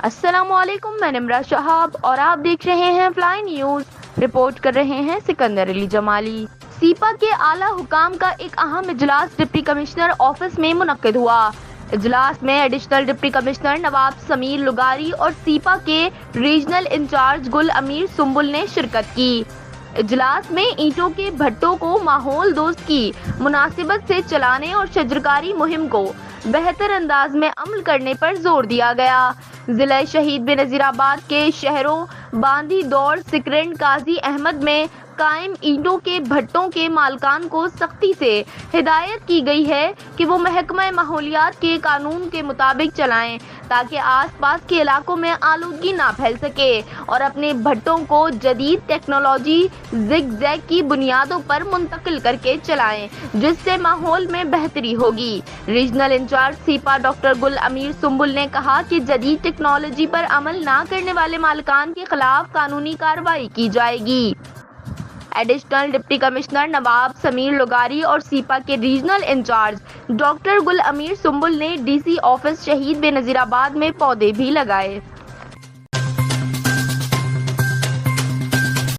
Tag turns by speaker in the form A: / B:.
A: अस्सलाम वालेकुम, मैं निम्रा शहाब और आप देख रहे हैं फ्लाई न्यूज। रिपोर्ट कर रहे हैं सिकंदर अली जमाली। सीपा के आला हुकाम का एक अहम इजलास डिप्टी कमिश्नर ऑफिस में मुनक्किद हुआ। इजलास में एडिशनल डिप्टी कमिश्नर नवाब समीर लुगारी और सीपा के रीजनल इंचार्ज गुल अमीर सुंबुल ने शिरकत की। इजलास में ईंटों के भट्टों को माहौल दोस्त की मुनासिबत से चलाने और शजरकारी मुहिम को बेहतर अंदाज में अमल करने पर जोर दिया गया। जिला शहीद बेनजीराबाद के शहरों बांदी दौड़ सिकरंड काजी अहमद में कायम ईंटों के भट्टों के मालकान को सख्ती से हिदायत की गई है कि वो महकमा माहौलियात के कानून के मुताबिक चलाएं ताकि आसपास के इलाकों में आलूदगी ना फैल सके और अपने भट्टों को जदीद टेक्नोलॉजी जिग-जैग की बुनियादों पर मुंतकिल करके चलाएं जिससे माहौल में बेहतरी होगी। रीजनल इंचार्ज सीपा डॉक्टर गुल अमीर सुंबुल ने कहा कि जदीद टेक्नोलॉजी पर अमल ना करने वाले मालिकान के खिलाफ कानूनी कार्रवाई की जाएगी। एडिशनल डिप्टी कमिश्नर नवाब समीर लुगारी और सीपा के रीजनल इंचार्ज डॉक्टर गुल अमीर सुंबुल ने डीसी ऑफिस शहीद बेनजीराबाद में पौधे भी लगाए।